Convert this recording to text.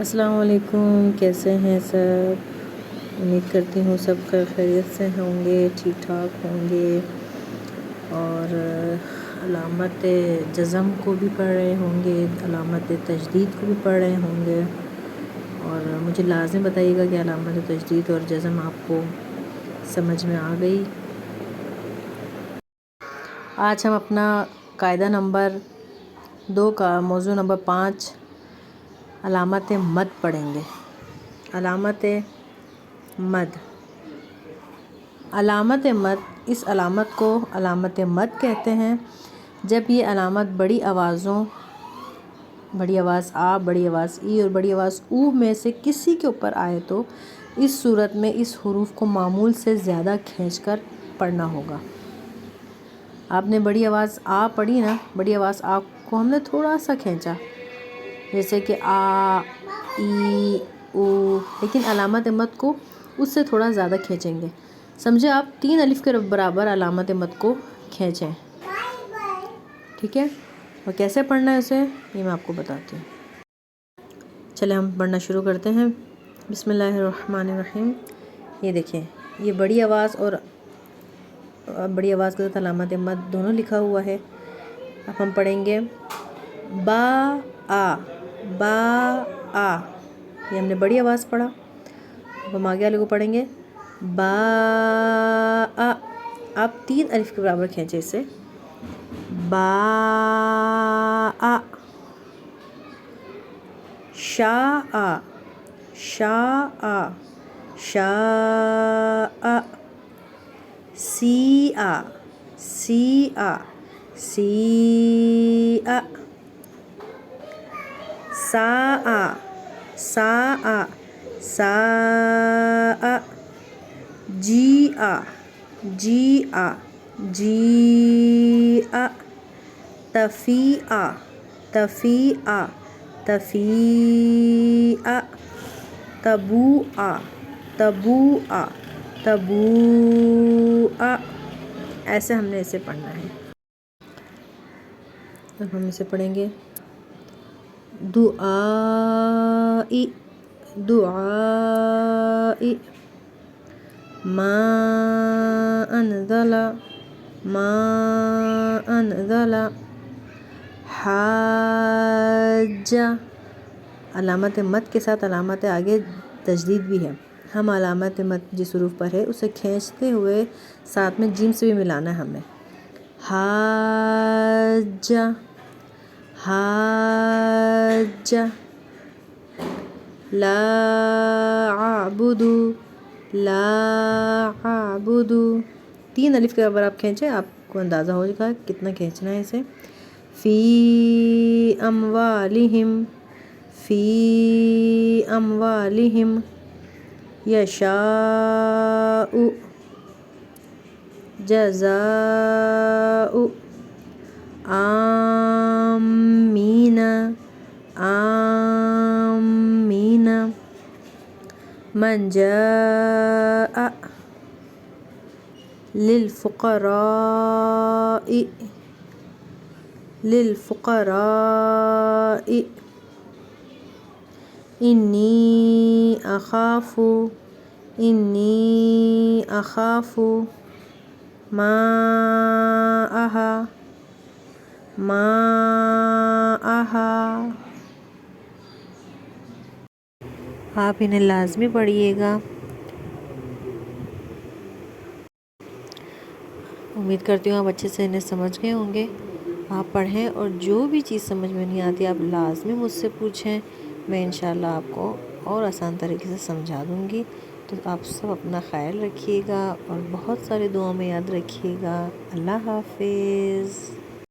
السلام علیکم، کیسے ہیں سب؟ امید کرتی ہوں سب خیریت سے ہوں گے، ٹھیک ٹھاک ہوں گے، اور علامت جزم کو بھی پڑھ رہے ہوں گے، علامت تشدید کو بھی پڑھ رہے ہوں گے، اور مجھے لازم بتائیے گا کہ علامت تشدید اور جزم آپ کو سمجھ میں آ گئی۔ آج ہم اپنا قاعدہ نمبر 2 کا موضوع نمبر 5 علامت مد پڑھیں گے۔ علامت مد، علامت مد، اس علامت کو علامت مد کہتے ہیں جب یہ علامت بڑی آوازوں، بڑی آواز آ، بڑی آواز ای اور بڑی آواز او میں سے کسی کے اوپر آئے تو اس صورت میں اس حروف کو معمول سے زیادہ کھینچ کر پڑھنا ہوگا۔ آپ نے بڑی آواز آ پڑھی نا، بڑی آواز آ کو ہم نے تھوڑا سا کھینچا، جیسے کہ آ، ای، او، لیکن علامت مد کو اس سے تھوڑا زیادہ کھینچیں گے۔ سمجھے آپ 3 الف کے برابر علامت مد کو کھینچیں، ٹھیک ہے؟ اور کیسے پڑھنا ہے اسے یہ میں آپ کو بتاتی ہوں۔ چلے ہم پڑھنا شروع کرتے ہیں۔ بسم اللہ الرحمن الرحیم۔ یہ دیکھیں، یہ بڑی آواز اور بڑی آواز کے ساتھ علامت مد دونوں لکھا ہوا ہے۔ اب ہم پڑھیں گے با آ، با آ، یہ ہم نے بڑی آواز پڑھا۔ اب ہم آگے والے کو پڑھیں گے با آ، آپ 3 الف کے برابر کھینچیں اسے، با آ، شا آ، شا آ، شا آ، سی آ، سی آ، سی آ، سا آ، سا آ، سا آ، جی آ، جی آ، جی آ، تفی آ، تفی آ، تفی آ، تبو آ، تبو آ، تبو آ۔ ایسے ہم نے اسے پڑھنا ہے۔ اب ہم اسے پڑھیں گے دعائی، دعائی، ما انزل، ما انزل، حاج، علامت مد کے ساتھ علامت آگے تشدید بھی ہے۔ ہم علامت مد جس حروف پر ہے اسے کھینچتے ہوئے ساتھ میں جیم سے بھی ملانا ہے ہمیں۔ حاج، حاج، لا اعبد، لا اعبد، 3 الف کے برابر آپ کھینچیں، آپ کو اندازہ ہو جائے گا کتنا کھینچنا ہے اسے۔ فی اموالہم، فی اموالہم، یشاء، جزاء، آمین، آمین، من جاء، للفقراء، للفقراء، انی اخاف، انی اخاف، ماءہا، ماءہا۔ آپ انہیں لازمی پڑھیے گا۔ امید کرتی ہوں آپ اچھے سے انہیں سمجھ گئے ہوں گے۔ آپ پڑھیں اور جو بھی چیز سمجھ میں نہیں آتی آپ لازمی مجھ سے پوچھیں، میں انشاءاللہ آپ کو اور آسان طریقے سے سمجھا دوں گی۔ تو آپ سب اپنا خیال رکھیے گا اور بہت سارے دعاؤں میں یاد رکھیے گا۔ اللہ حافظ۔